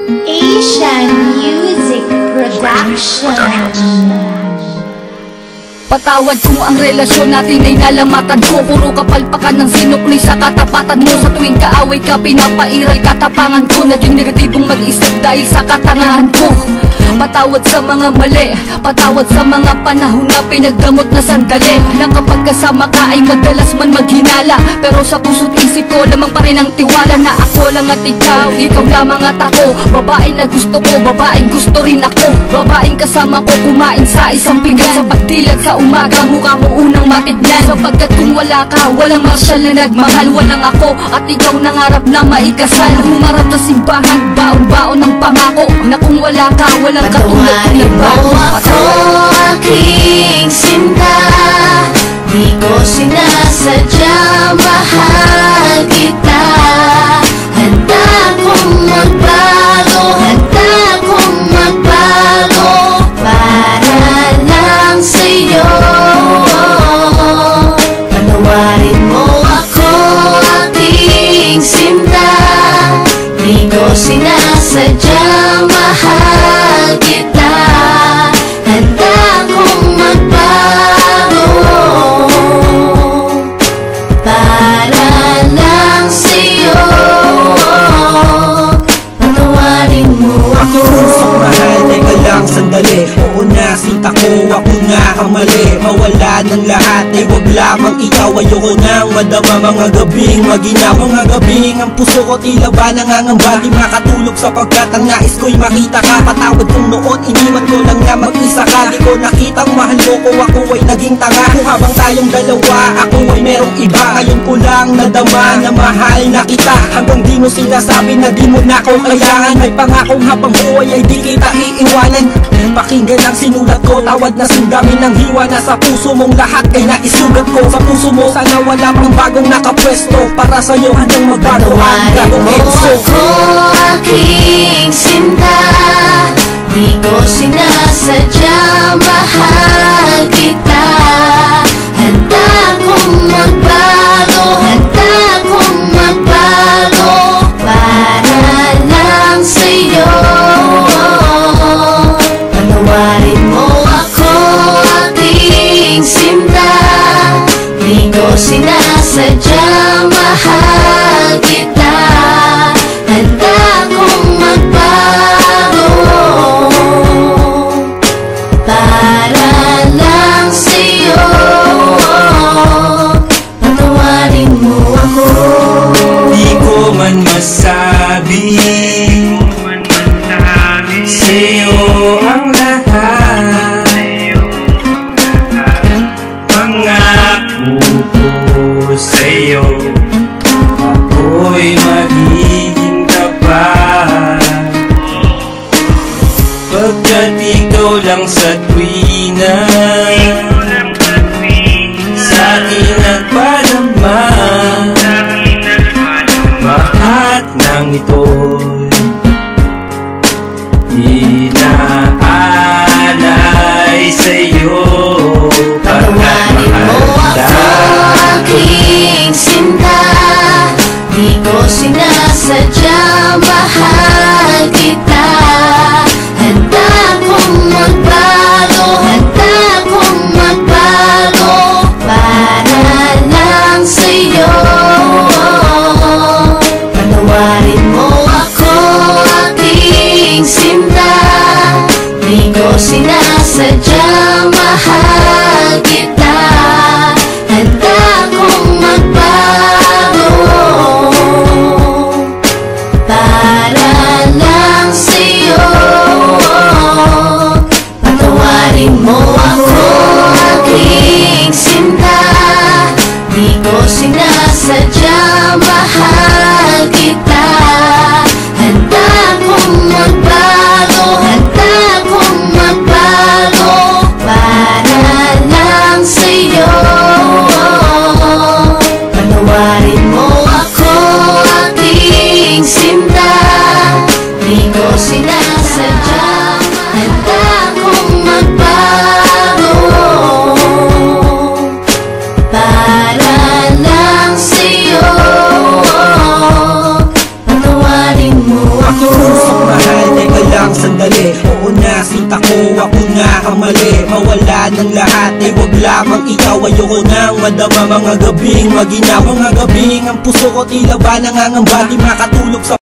Asian Music Production. Patawad kung ang relasyon natin ay nalamatan ko. Puro kapalpakan ng sinukli sa katapatan mo. Sa tuwing kaaway ka, pinapairal katapangan ko. Naging negatibong mag-isip dahil sa katangahan ko. Patawad sa mga mali, patawad sa mga panahon na pinagdamot na sandali. Na kapag kasama ka ay madalas man maghinala, pero sa puso't isip ko lamang pa rin ang tiwala na ako lang at ikaw, ikaw lamang at ako. Babae na gusto ko, babaeng gusto rin ako. Babaeng kasama ko kumain sa isang pinggan. Sa pagdilag sa umaga, mukha mo unang matignan. Sapagkat kung wala ka, walang marsyal na nagmahal. Walang ako at ikaw nangarap na maikasal. Humarap sa simbahan, baon-baon ng pangako na kung wala ka, walang katulad ng nagbago. Ako aking sinta, di ko sinasadya, mahal kita. Handa kong magbago, handa kong magbago para lang sa'yo. Patawarin mo ako aking sinta, di ko sinasadya, mahal kita. Handa kong magbago para lang sa'yo. Patawarin mo ako. Mahal, teka lang sandali. Oo na, sinta ko, ako na ang mali. Mawala ng lahat, ay wag lamang ikaw. Ayoko nang madama mga gabing maginaw. Mga gabing ang puso ko tila ba nangangamba. Di makatulog sapagkat ang nais ko'y makita ka. Patawad kong noon, iniwan ko lang na mag-isa ka. Di ko nakitang mahal mo ko, ako ay naging tanga. Kung habang tayong dalawa, ako ay merong iba. Ngayon ko lang nadama na mahal na kita. Hanggang di mo sinasabi na di mo na ako kailangan. May pangakong habang buhay ay di kita iiwanan. Pakinggan ang sinulat ko, tawad na sundami ng hiwa. Na sa puso mong lahat ay naisugat ko. Sa puso mo sana wala pang bagong nakapwesto. Para sa'yo handang magbago ang gagong edso. Ako aking sinta, di ko sinasadya, mahal kita. Handa kong magbago, handa kong magbago para lang sa'yo. Patawarin mo ako aking sinta, di ko sinasadya, mahal kita. Handa kong magbago para lang sa'yo. Patawarin mo ako. Di ko man masabi sa'yo ang lahat. Pangako ko sa'yo, ako'y magiging tapat. Pagkat ikaw lang sa tuwina sa akin nagpadama. Lahat ng ito'y inaalay sa'yo. Patawarin mo ako aking sinta, di ko sinasadya, mahal kita. Handa kong magbago, handa kong magbago para lang sa'yo. Patawarin mo ako aking sinta, di ko sinasadya, mahal kita. Handa kong magbago para lang sa'yo. Patawarin mo ako aking sinta, di ko sinasadya, mahal kita. Handa kong magbago, handa kong magbago para lang sa'yo. Patawarin mo ako aking sinta, di ko sinasadya, handa kong magbago para lang sa'yo. sandali. Oo na, sinta ko, ako nakamali. Mawala ng lahat, ay wag lamang ikaw. Ayoko nang madama mga gabing maginaw. Mga gabing ang puso ko tila ba nangangamba, di makatulog sa